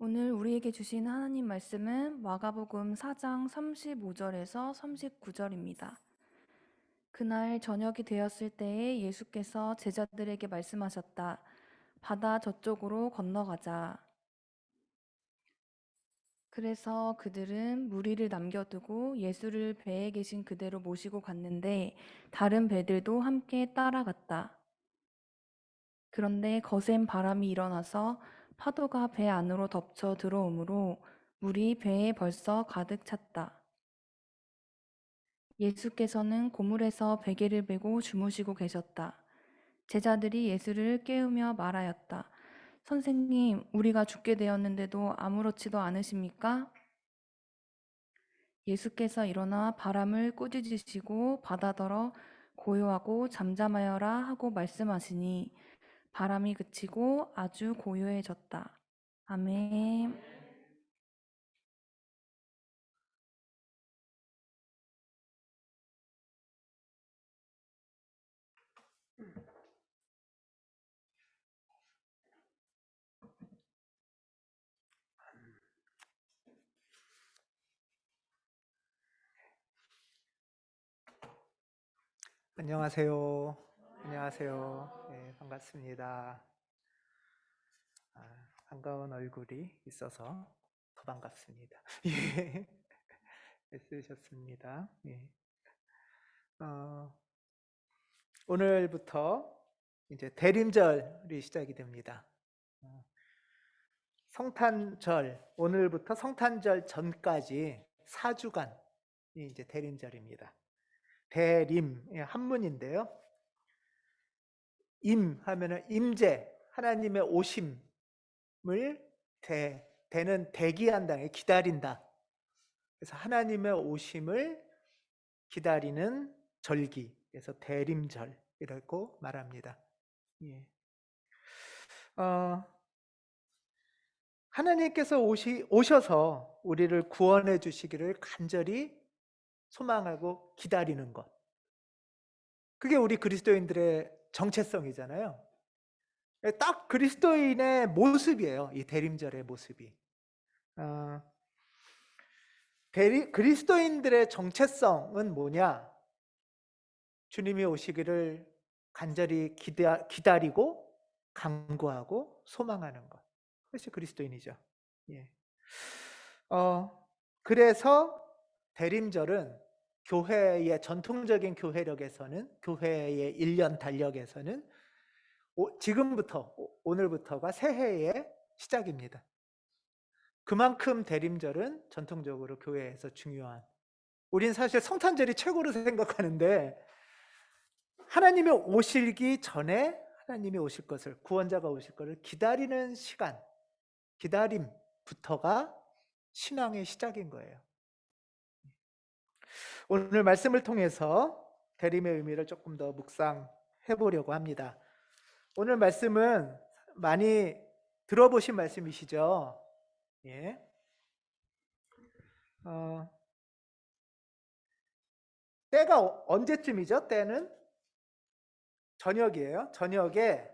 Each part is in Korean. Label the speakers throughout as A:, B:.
A: 오늘 우리에게 주신 하나님 말씀은 마가복음 4장 35절에서 39절입니다. 그날 저녁이 되었을 때에 예수께서 제자들에게 말씀하셨다. 바다 저쪽으로 건너가자. 그래서 그들은 무리를 남겨두고 예수를 배에 계신 그대로 모시고 갔는데 다른 배들도 함께 따라갔다. 그런데 거센 바람이 일어나서 파도가 배 안으로 덮쳐 들어오므로 물이 배에 벌써 가득 찼다. 예수께서는 고물에서 베개를 메고 주무시고 계셨다. 제자들이 예수를 깨우며 말하였다. 선생님, 우리가 죽게 되었는데도 아무렇지도 않으십니까? 예수께서 일어나 바람을 꾸짖으시고 바다더러 고요하고 잠잠하여라 하고 말씀하시니 바람이 그치고 아주 고요해졌다. 아멘.
B: 안녕하세요. 안녕하세요. 네, 반갑습니다. 반가운 얼굴이 있어서 더 반갑습니다. 예, 애쓰셨습니다. 예. 어, 오늘부터 이제 대림절이 시작이 됩니다. 어, 성탄절, 오늘부터 성탄절 전까지 4주간이 이제 대림절입니다. 대림, 예, 한문인데요. 임 하면은 임재, 하나님의 오심을 대는 대기한다, 기다린다. 그래서 하나님의 오심을 기다리는 절기, 그래서 대림절이라고 말합니다. 예. 하나님께서 오셔서 우리를 구원해 주시기를 간절히 소망하고 기다리는 것. 그게 우리 그리스도인들의 정체성이잖아요. 딱 그리스도인의 모습이에요. 이 대림절의 모습이. 어, 그리스도인들의 정체성은 뭐냐? 주님이 오시기를 간절히 기다리고 간구하고 소망하는 것. 그것이 그리스도인이죠. 예. 그래서 대림절은 교회의 전통적인 교회력에서는, 교회의 1년 달력에서는 지금부터, 오늘부터가 새해의 시작입니다. 그만큼 대림절은 전통적으로 교회에서 중요한, 우린 사실 성탄절이 최고로 생각하는데 하나님이 오시기 전에 하나님이 오실 것을, 구원자가 오실 것을 기다리는 시간, 기다림부터가 신앙의 시작인 거예요. 오늘 말씀을 통해서 대림의 의미를 조금 더 묵상해 보려고 합니다. 오늘 말씀은 많이 들어보신 말씀이시죠? 예. 때가 언제쯤이죠? 때는 저녁이에요. 저녁에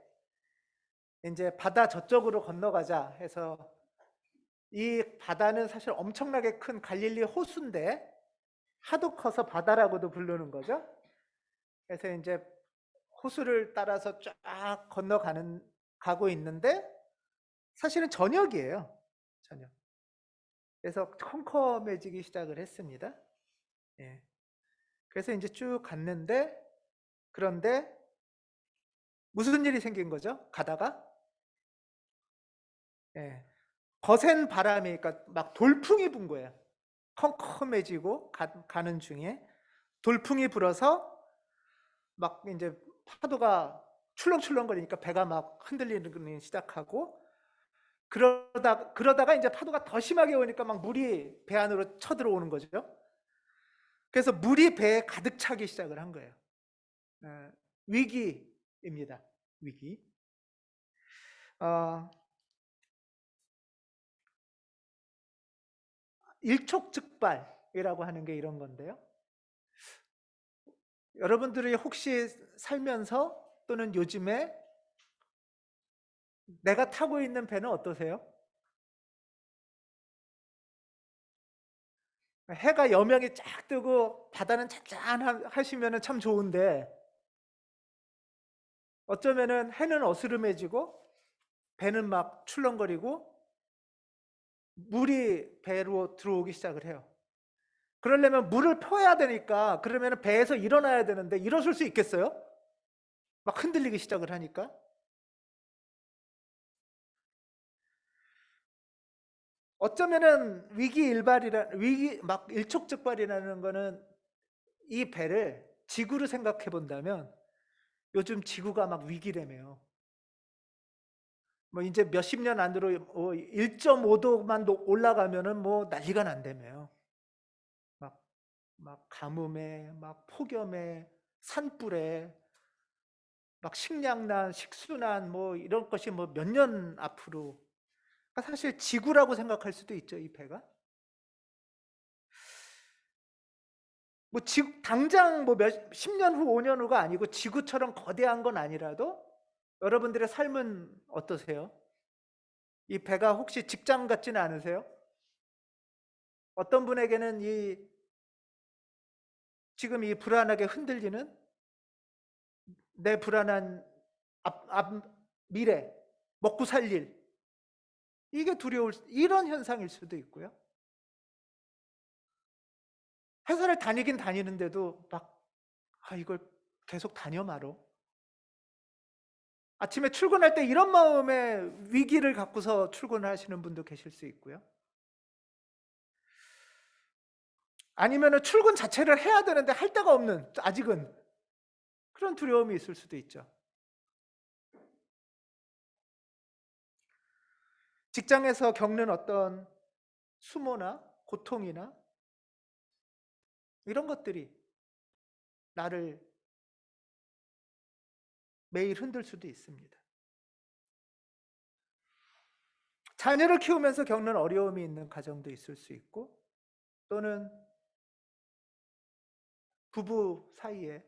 B: 이제 바다 저쪽으로 건너가자 해서, 이 바다는 사실 엄청나게 큰 갈릴리 호수인데 하도 커서 바다라고도 부르는 거죠. 그래서 이제 호수를 따라서 쫙 가고 있는데 사실은 저녁이에요. 저녁. 그래서 컴컴해지기 시작을 했습니다. 예. 그래서 이제 쭉 갔는데, 그런데 무슨 일이 생긴 거죠? 가다가 예. 거센 바람이, 그러니까 막 돌풍이 분 거예요. 컴컴해지고 가는 중에 돌풍이 불어서 막 이제 파도가 출렁출렁거리니까 배가 막 흔들리기 시작하고, 그러다가 이제 파도가 더 심하게 오니까 막 물이 배 안으로 쳐들어오는 거죠. 그래서 물이 배에 가득 차기 시작을 한 거예요. 위기입니다. 위기. 일촉즉발이라고 하는 게 이런 건데요. 여러분들이 혹시 살면서 또는 요즘에 내가 타고 있는 배는 어떠세요? 해가 여명이 쫙 뜨고 바다는 잔잔하시면 참 좋은데 어쩌면은 해는 어스름해지고 배는 막 출렁거리고 물이 배로 들어오기 시작을 해요. 그러려면 물을 퍼야 되니까 그러면 배에서 일어나야 되는데 일어설 수 있겠어요? 막 흔들리기 시작을 하니까. 어쩌면은 위기 막 일촉즉발이라는 거는 이 배를 지구로 생각해 본다면 요즘 지구가 막 위기래매요. 뭐 이제 몇십 년 안으로 1.5도만 올라가면은 뭐 난리가 난다며요. 막, 막 가뭄에, 막 폭염에, 산불에, 막 식량난, 식수난 뭐 이런 것이 뭐 몇 년 앞으로. 그러니까 사실 지구라고 생각할 수도 있죠, 이 배가. 뭐 지구 당장 뭐 몇 10년 후, 5년 후가 아니고 지구처럼 거대한 건 아니라도 여러분들의 삶은 어떠세요? 이 배가 혹시 직장 같지는 않으세요? 어떤 분에게는 지금 이 불안하게 흔들리는 내 불안한 앞 미래, 먹고 살 일, 이게 두려울 이런 현상일 수도 있고요. 회사를 다니긴 다니는데도 막 이걸 계속 다녀 말어. 아침에 출근할 때 이런 마음의 위기를 갖고서 출근을 하시는 분도 계실 수 있고요. 아니면은 출근 자체를 해야 되는데 할 데가 없는, 아직은 그런 두려움이 있을 수도 있죠. 직장에서 겪는 어떤 수모나 고통이나 이런 것들이 나를 매일 흔들 수도 있습니다. 자녀를 키우면서 겪는 어려움이 있는 가정도 있을 수 있고, 또는 부부 사이에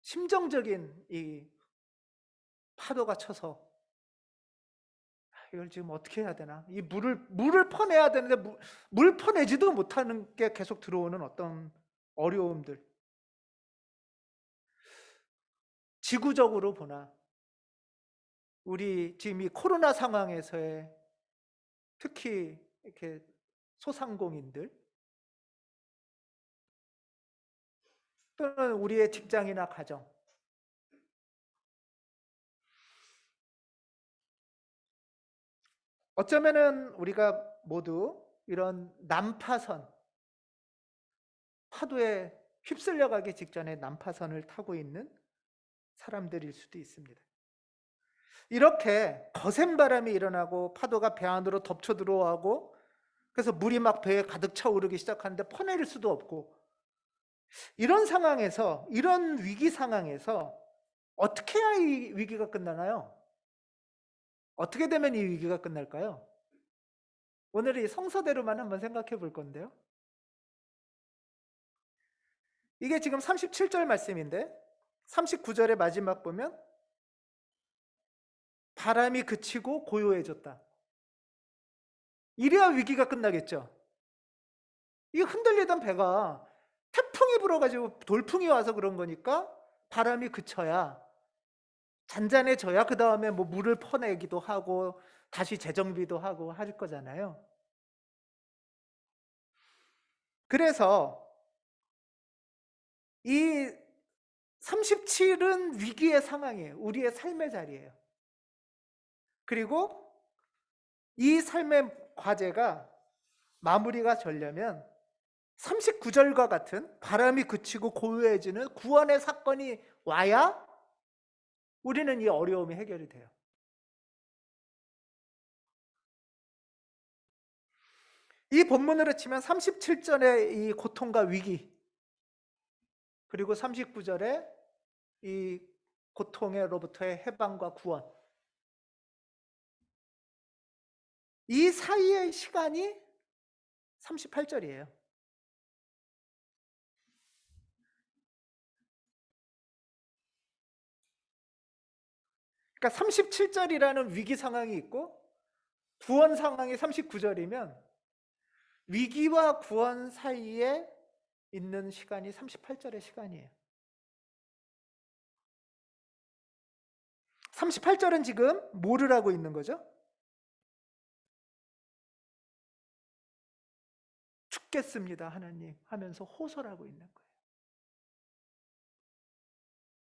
B: 심정적인 이 파도가 쳐서 이걸 지금 어떻게 해야 되나? 이 물을 퍼내야 되는데 물 퍼내지도 못하는 게 계속 들어오는 어떤 어려움들. 지구적으로 보나 우리 지금 이 코로나 상황에서의 특히 이렇게 소상공인들 또는 우리의 직장이나 가정, 어쩌면은 우리가 모두 이런 난파선, 파도에 휩쓸려 가기 직전에 난파선을 타고 있는 사람들일 수도 있습니다. 이렇게 거센 바람이 일어나고 파도가 배 안으로 덮쳐 들어오고 그래서 물이 막 배에 가득 차오르기 시작하는데 퍼내릴 수도 없고, 이런 상황에서, 이런 위기 상황에서 어떻게 해야 이 위기가 끝나나요? 어떻게 되면 이 위기가 끝날까요? 오늘 이 성서대로만 한번 생각해 볼 건데요. 이게 지금 37절 말씀인데 39절의 마지막 보면 바람이 그치고 고요해졌다. 이래야 위기가 끝나겠죠. 이 흔들리던 배가 태풍이 불어가지고 돌풍이 와서 그런 거니까 바람이 그쳐야 잔잔해져야 그 다음에 뭐 물을 퍼내기도 하고 다시 재정비도 하고 할 거잖아요. 그래서 이 37은 위기의 상황이에요. 우리의 삶의 자리예요. 그리고 이 삶의 과제가 마무리가 되려면 39절과 같은 바람이 그치고 고요해지는 구원의 사건이 와야 우리는 이 어려움이 해결이 돼요. 이 본문으로 치면 37절의 이 고통과 위기, 그리고 39절의 이 고통으로부터의 해방과 구원, 이 사이의 시간이 38절이에요. 그러니까 37절이라는 위기 상황이 있고 구원 상황이 39절이면 위기와 구원 사이에 있는 시간이 38절의 시간이에요. 38절은 지금 뭐를 하고 있는 거죠? 죽겠습니다, 하나님 하면서 호소하고 있는 거예요.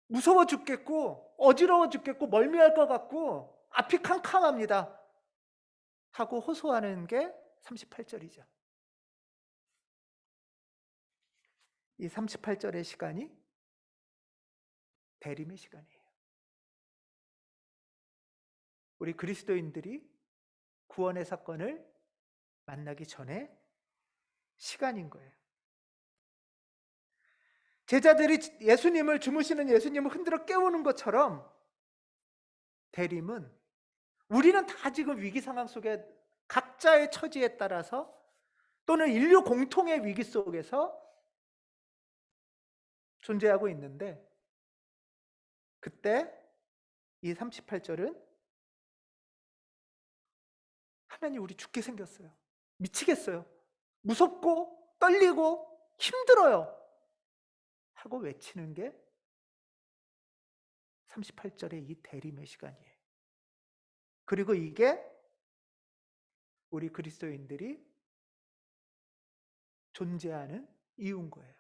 B: 무서워 죽겠고 어지러워 죽겠고 멀미할 것 같고 앞이 캄캄합니다 하고 호소하는 게 38절이죠. 이 38절의 시간이 대림의 시간이에요. 우리 그리스도인들이 구원의 사건을 만나기 전에 시간인 거예요. 제자들이 예수님을, 주무시는 예수님을 흔들어 깨우는 것처럼 대림은, 우리는 다 지금 위기 상황 속에 각자의 처지에 따라서 또는 인류 공통의 위기 속에서 존재하고 있는데, 그때 이 38절은 하나님 우리 죽게 생겼어요. 미치겠어요. 무섭고 떨리고 힘들어요. 하고 외치는 게 38절의 이 대림의 시간이에요. 그리고 이게 우리 그리스도인들이 존재하는 이유인 거예요.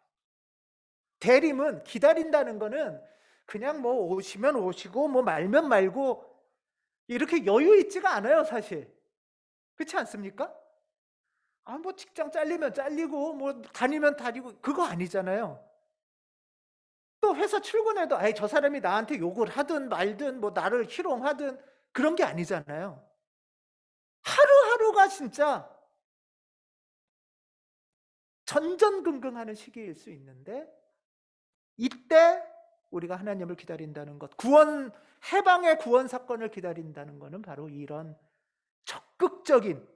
B: 대림은, 기다린다는 거는 그냥 뭐 오시면 오시고 뭐 말면 말고 이렇게 여유 있지가 않아요, 사실. 그렇지 않습니까? 뭐 직장 잘리면 잘리고 뭐 다니면 다니고 그거 아니잖아요. 또 회사 출근해도 저 사람이 나한테 욕을 하든 말든 뭐 나를 희롱하든 그런 게 아니잖아요. 하루하루가 진짜 전전긍긍하는 시기일 수 있는데, 이때 우리가 하나님을 기다린다는 것, 구원, 해방의 구원 사건을 기다린다는 것은 바로 이런 적극적인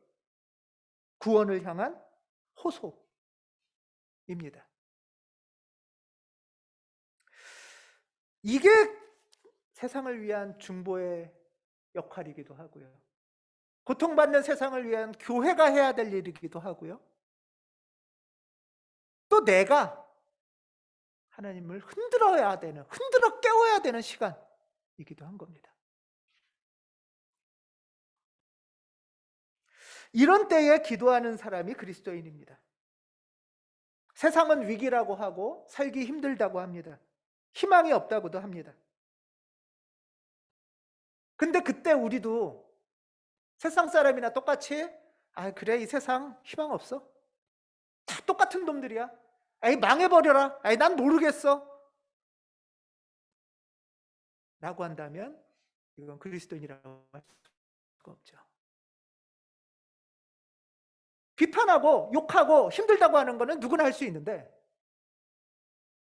B: 구원을 향한 호소입니다. 이게 세상을 위한 중보의 역할이기도 하고요. 고통받는 세상을 위한 교회가 해야 될 일이기도 하고요. 또 내가 하나님을 흔들어야 되는, 흔들어 깨워야 되는 시간이기도 한 겁니다. 이런 때에 기도하는 사람이 그리스도인입니다. 세상은 위기라고 하고 살기 힘들다고 합니다. 희망이 없다고도 합니다. 근데 그때 우리도 세상 사람이나 똑같이 그래, 이 세상 희망 없어. 다 똑같은 놈들이야. 망해버려라. 난 모르겠어. 라고 한다면 이건 그리스도인이라고 할 수가 없죠. 비판하고 욕하고 힘들다고 하는 거는 누구나 할 수 있는데,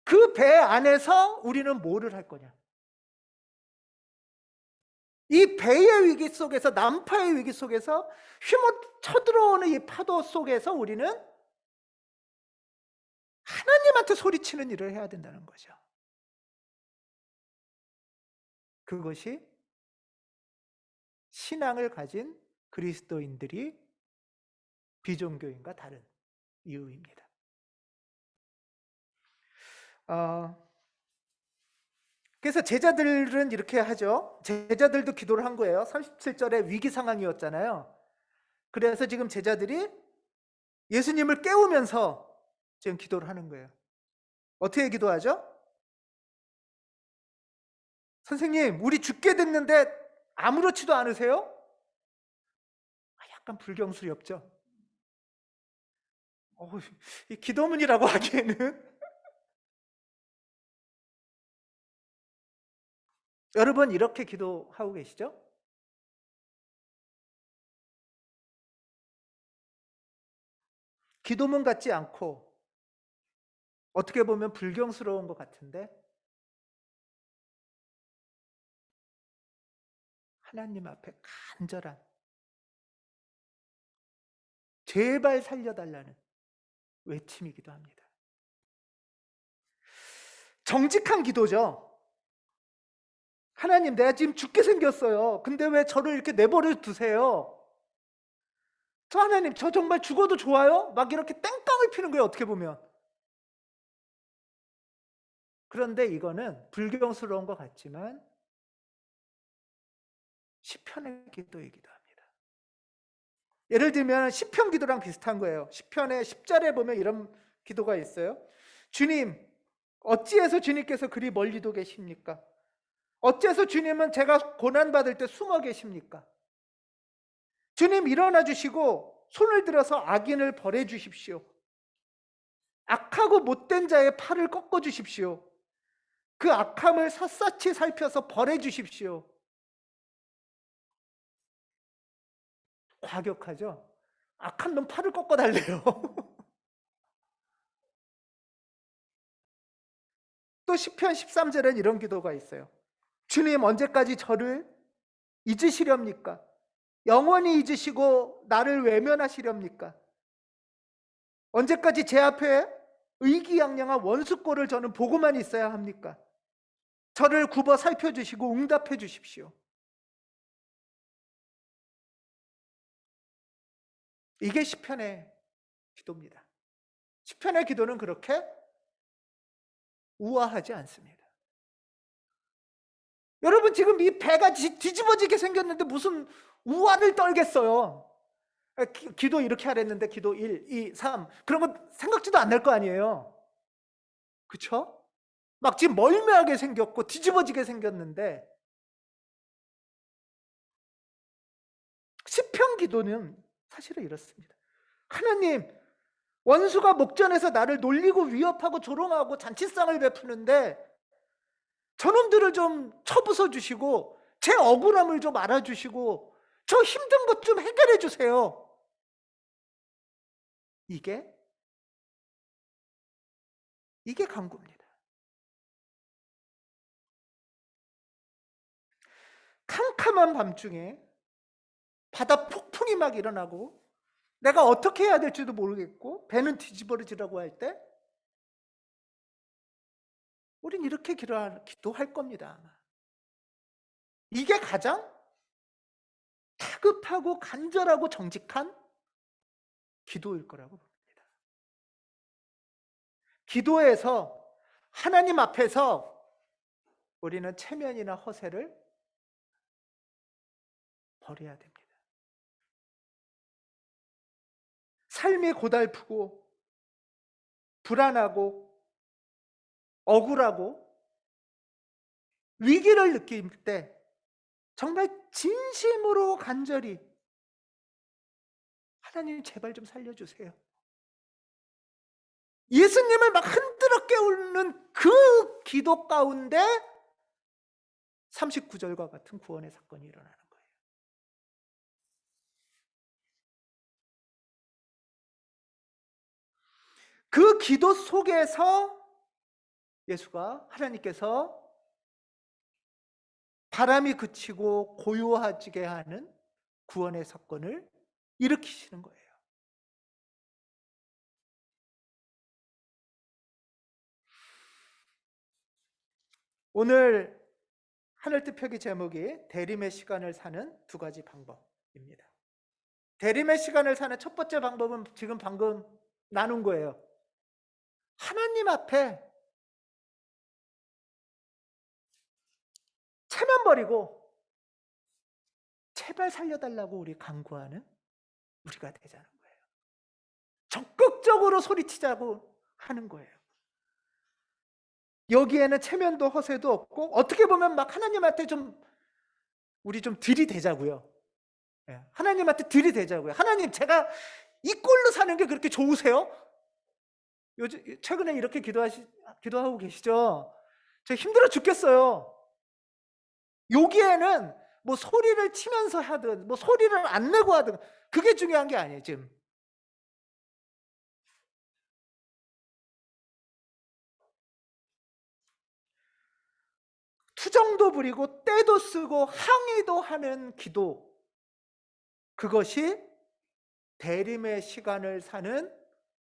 B: 그 배 안에서 우리는 뭐를 할 거냐? 이 배의 위기 속에서, 난파의 위기 속에서 휘몰 쳐들어오는 이 파도 속에서 우리는 하나님한테 소리치는 일을 해야 된다는 거죠. 그것이 신앙을 가진 그리스도인들이 비종교인과 다른 이유입니다. 그래서 제자들은 이렇게 하죠. 제자들도 기도를 한 거예요. 37절에 위기 상황이었잖아요. 그래서 지금 제자들이 예수님을 깨우면서 지금 기도를 하는 거예요. 어떻게 기도하죠? 선생님, 우리 죽게 됐는데 아무렇지도 않으세요? 약간 불경스럽죠? 이 기도문이라고 하기에는 여러분 이렇게 기도하고 계시죠? 기도문 같지 않고 어떻게 보면 불경스러운 것 같은데, 하나님 앞에 간절한, 제발 살려달라는 외침이기도 합니다. 정직한 기도죠. 하나님, 내가 지금 죽게 생겼어요. 근데 왜 저를 이렇게 내버려 두세요? 저 하나님, 저 정말 죽어도 좋아요? 막 이렇게 땡깡을 피는 거예요, 어떻게 보면. 그런데 이거는 불경스러운 것 같지만 시편의 기도이기도 합니다. 예를 들면 시편 기도랑 비슷한 거예요. 시편의 10절에 보면 이런 기도가 있어요. 주님, 어찌해서 주님께서 그리 멀리도 계십니까? 어째서 주님은 제가 고난받을 때 숨어 계십니까? 주님, 일어나 주시고 손을 들어서 악인을 벌해 주십시오. 악하고 못된 자의 팔을 꺾어 주십시오. 그 악함을 샅샅이 살펴서 벌해 주십시오. 과격하죠? 악한 놈 팔을 꺾어 달래요. 또 시편 13절엔 이런 기도가 있어요. 주님, 언제까지 저를 잊으시렵니까? 영원히 잊으시고 나를 외면하시렵니까? 언제까지 제 앞에 의기양양한 원수꼴을 저는 보고만 있어야 합니까? 저를 굽어 살펴주시고 응답해 주십시오. 이게 시편의 기도입니다. 시편의 기도는 그렇게 우아하지 않습니다. 여러분, 지금 이 배가 뒤집어지게 생겼는데 무슨 우아를 떨겠어요. 기도 이렇게 하랬는데 기도 1, 2, 3 그런 거 생각지도 안 날 거 아니에요. 그렇죠? 막 지금 멀미하게 생겼고 뒤집어지게 생겼는데, 시편 기도는 사실은 이렇습니다. 하나님, 원수가 목전에서 나를 놀리고 위협하고 조롱하고 잔치상을 베푸는데 저놈들을 좀 쳐부숴 주시고 제 억울함을 좀 알아주시고 저 힘든 것 좀 해결해 주세요. 이게 간구입니다. 캄캄한 밤중에 바다 폭풍이 막 일어나고 내가 어떻게 해야 될지도 모르겠고 배는 뒤집어지라고 할 때 우린 이렇게 기도할 겁니다. 아마. 이게 가장 다급하고 간절하고 정직한 기도일 거라고 봅니다. 기도에서 하나님 앞에서 우리는 체면이나 허세를 버려야 됩니다. 삶이 고달프고 불안하고 억울하고 위기를 느낄 때 정말 진심으로 간절히 하나님 제발 좀 살려주세요. 예수님을 막 흔들어 깨우는 그 기도 가운데 39절과 같은 구원의 사건이 일어나는 거예요. 그 기도 속에서 하나님께서 바람이 그치고 고요해지게 하는 구원의 사건을 일으키시는 거예요. 오늘 하늘뜻 표기 제목이 대림의 시간을 사는 두 가지 방법입니다. 대림의 시간을 사는 첫 번째 방법은 지금 방금 나눈 거예요. 하나님 앞에 체면 버리고 제발 살려달라고 우리 간구하는 우리가 되자는 거예요. 적극적으로 소리치자고 하는 거예요. 여기에는 체면도 허세도 없고 어떻게 보면 막 하나님한테 우리 좀 들이대자고요. 하나님한테 들이대자고요. 하나님, 제가 이 꼴로 사는 게 그렇게 좋으세요? 요즘 최근에 이렇게 기도하고 계시죠? 저 힘들어 죽겠어요. 여기에는 뭐 소리를 치면서 하든 뭐 소리를 안 내고 하든 그게 중요한 게 아니에요. 지금 투정도 부리고 떼도 쓰고 항의도 하는 기도, 그것이 대림의 시간을 사는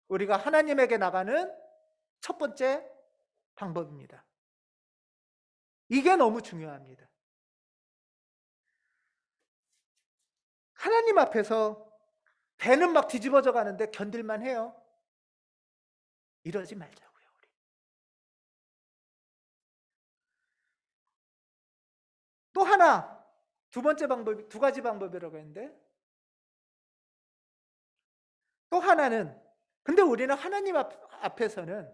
B: 우리가 하나님에게 나가는 첫 번째 방법입니다. 이게 너무 중요합니다. 하나님 앞에서 배는 막 뒤집어져 가는데 견딜만 해요. 이러지 말자고요, 우리. 또 하나, 두 번째 방법이, 두 가지 방법이라고 했는데, 또 하나는, 근데 우리는 하나님 앞에서는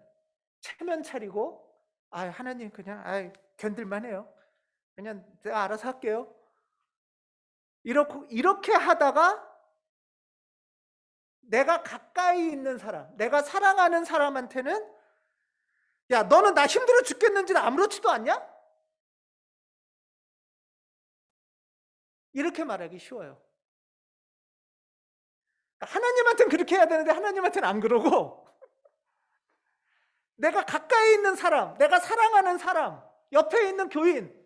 B: 체면 차리고, 아, 하나님 그냥, 견딜만 해요. 그냥 내가 알아서 할게요. 이렇게 하다가 내가 가까이 있는 사람, 내가 사랑하는 사람한테는, 야, 너는 나 힘들어 죽겠는지 아무렇지도 않냐? 이렇게 말하기 쉬워요. 하나님한테는 그렇게 해야 되는데 하나님한테는 안 그러고, 내가 가까이 있는 사람, 내가 사랑하는 사람, 옆에 있는 교인,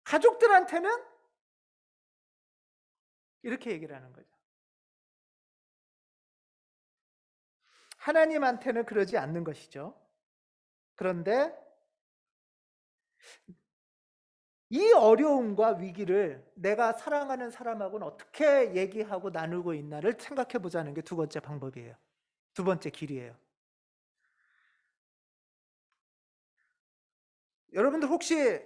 B: 가족들한테는 이렇게 얘기를 하는 거죠. 하나님한테는 그러지 않는 것이죠. 그런데 이 어려움과 위기를 내가 사랑하는 사람하고는 어떻게 얘기하고 나누고 있나를 생각해 보자는 게 두 번째 방법이에요. 두 번째 길이에요. 여러분들 혹시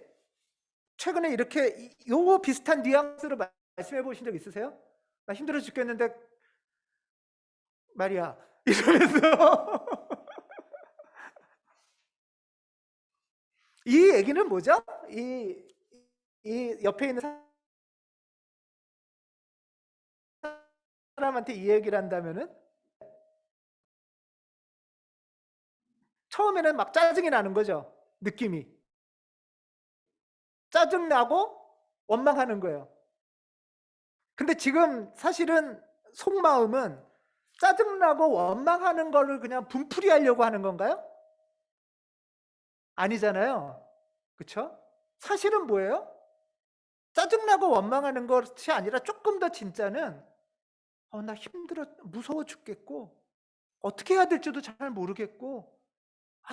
B: 최근에 이렇게 요 비슷한 뉘앙스로 말씀해 보신 적 있으세요? 나 힘들어 죽겠는데 말이야 이러면서 이 얘기는 뭐죠? 이 옆에 있는 사람한테 이 얘기를 한다면은 처음에는 막 짜증이 나는 거죠. 느낌이 짜증나고 원망하는 거예요. 근데 지금 사실은 속마음은 짜증나고 원망하는 거를 그냥 분풀이 하려고 하는 건가요? 아니잖아요. 그렇죠? 사실은 뭐예요? 짜증나고 원망하는 것이 아니라 조금 더 진짜는 나 힘들어 무서워 죽겠고 어떻게 해야 될지도 잘 모르겠고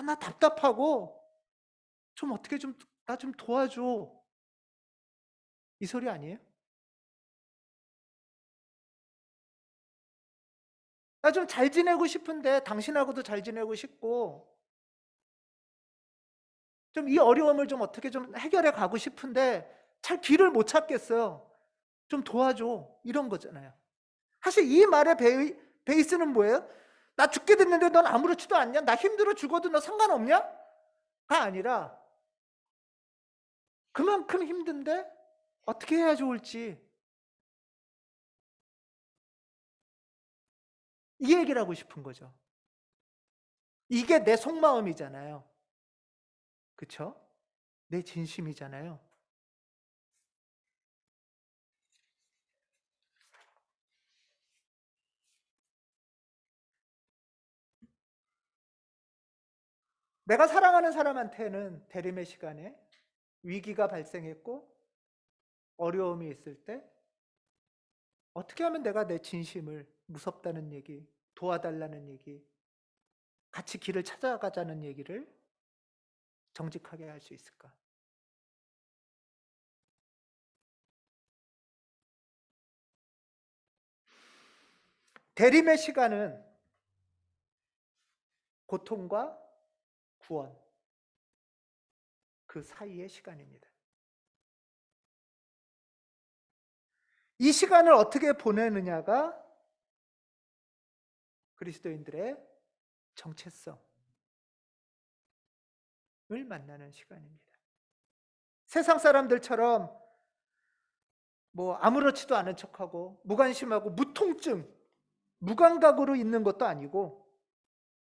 B: 나 답답하고 좀 어떻게 좀 나 좀 도와줘. 이 소리 아니에요? 나 좀 잘 지내고 싶은데 당신하고도 잘 지내고 싶고 좀 이 어려움을 좀 어떻게 좀 해결해 가고 싶은데 잘 길을 못 찾겠어요. 좀 도와줘. 이런 거잖아요. 사실 이 말의 베이스는 뭐예요? 나 죽게 됐는데 넌 아무렇지도 않냐? 나 힘들어 죽어도 너 상관없냐? 가 아니라 그만큼 힘든데 어떻게 해야 좋을지 이 얘기를 하고 싶은 거죠. 이게 내 속마음이잖아요. 그쵸? 내 진심이잖아요. 내가 사랑하는 사람한테는 대림의 시간에 위기가 발생했고 어려움이 있을 때 어떻게 하면 내가 내 진심을 무섭다는 얘기, 도와달라는 얘기, 같이 길을 찾아가자는 얘기를 정직하게 할 수 있을까? 대림의 시간은 고통과 구원 그 사이의 시간입니다. 이 시간을 어떻게 보내느냐가 그리스도인들의 정체성을 만나는 시간입니다. 세상 사람들처럼 뭐 아무렇지도 않은 척하고 무관심하고 무통증, 무감각으로 있는 것도 아니고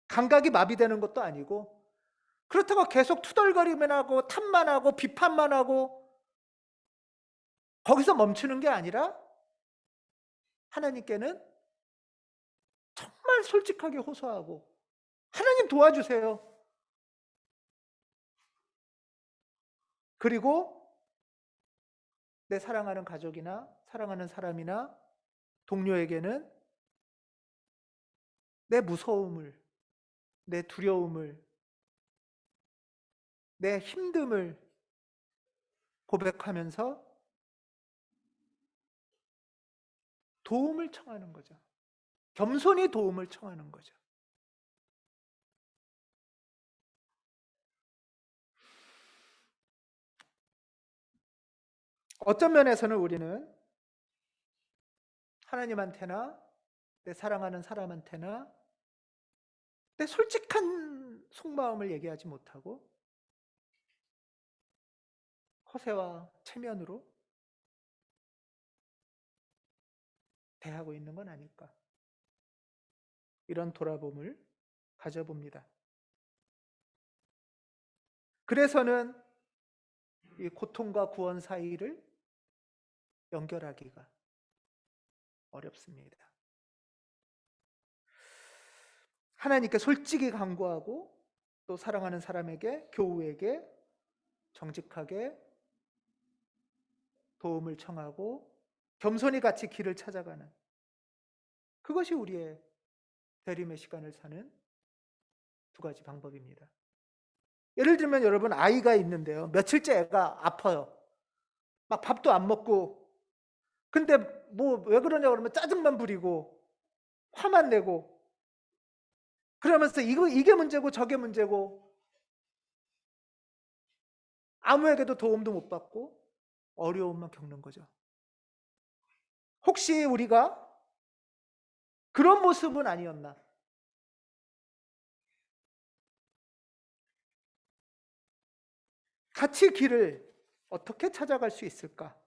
B: 감각이 마비되는 것도 아니고 그렇다고 계속 투덜거리만 하고 탓만 하고 비판만 하고 거기서 멈추는 게 아니라 하나님께는 정말 솔직하게 호소하고 하나님 도와주세요. 그리고 내 사랑하는 가족이나 사랑하는 사람이나 동료에게는 내 무서움을, 내 두려움을, 내 힘듦을 고백하면서 도움을 청하는 거죠. 겸손히 도움을 청하는 거죠. 어떤 면에서는 우리는 하나님한테나 내 사랑하는 사람한테나 내 솔직한 속마음을 얘기하지 못하고 허세와 체면으로 대하고 있는 건 아닐까, 이런 돌아봄을 가져봅니다. 그래서는 이 고통과 구원 사이를 연결하기가 어렵습니다. 하나님께 솔직히 간구하고 또 사랑하는 사람에게, 교우에게 정직하게 도움을 청하고 겸손히 같이 길을 찾아가는, 그것이 우리의 대림의 시간을 사는 두 가지 방법입니다. 예를 들면 여러분, 아이가 있는데요, 며칠째 애가 아파요. 막 밥도 안 먹고, 근데 뭐 왜 그러냐 그러면 짜증만 부리고 화만 내고 그러면서 이게 문제고 저게 문제고 아무에게도 도움도 못 받고 어려움만 겪는 거죠. 혹시 우리가 그런 모습은 아니었나? 같이 길을 어떻게 찾아갈 수 있을까?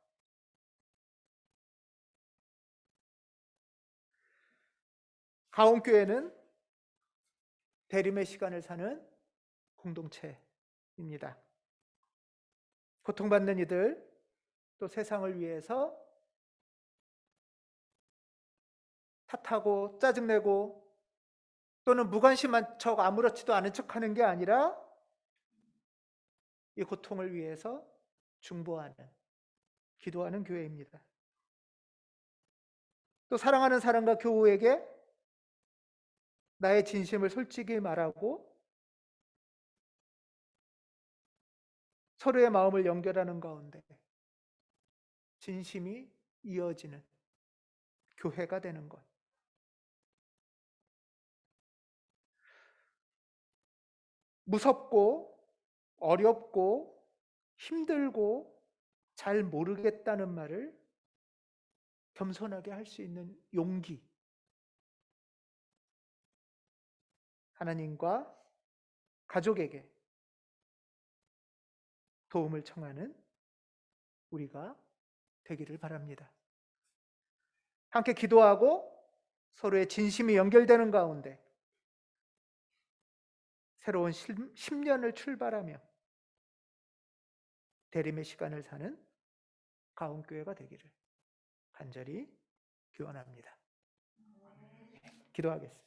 B: 가온교회는 대림의 시간을 사는 공동체입니다. 고통받는 이들, 또 세상을 위해서 탓하고 짜증내고 또는 무관심한 척 아무렇지도 않은 척하는 게 아니라 이 고통을 위해서 중보하는, 기도하는 교회입니다. 또 사랑하는 사람과 교우에게 나의 진심을 솔직히 말하고 서로의 마음을 연결하는 가운데 진심이 이어지는 교회가 되는 것. 무섭고 어렵고 힘들고 잘 모르겠다는 말을 겸손하게 할 수 있는 용기, 하나님과 가족에게 도움을 청하는 우리가 되기를 바랍니다. 함께 기도하고 서로의 진심이 연결되는 가운데 새로운 10년을 출발하며 대림의 시간을 사는 가온교회가 되기를 간절히 기원합니다. 기도하겠습니다.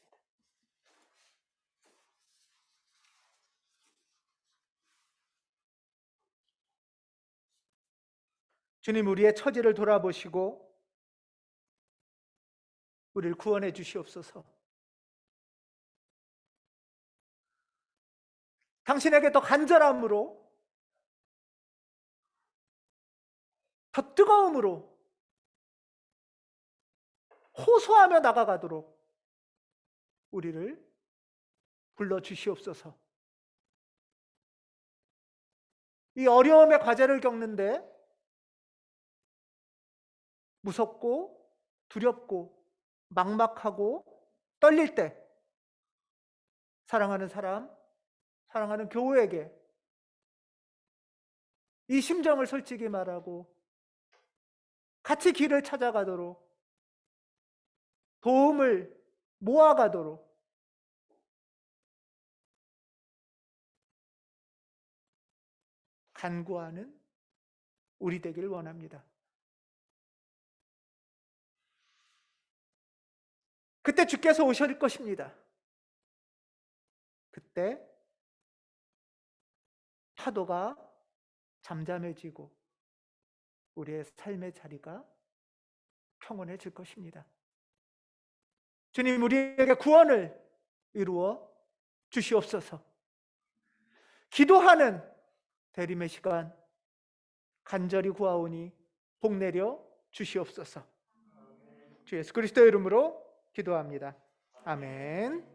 B: 주님, 우리의 처지를 돌아보시고 우리를 구원해 주시옵소서. 당신에게 더 간절함으로, 더 뜨거움으로 호소하며 나아가도록 우리를 불러주시옵소서. 이 어려움의 과제를 겪는데 무섭고 두렵고 막막하고 떨릴 때 사랑하는 사람, 사랑하는 교우에게 이 심정을 솔직히 말하고 같이 길을 찾아가도록, 도움을 모아가도록 간구하는 우리 되길 원합니다. 그때 주께서 오실 것입니다. 그때 파도가 잠잠해지고 우리의 삶의 자리가 평온해질 것입니다. 주님, 우리에게 구원을 이루어 주시옵소서. 기도하는 대림의 시간 간절히 구하오니 복 내려 주시옵소서. 주 예수 그리스도의 이름으로 기도합니다. 아멘.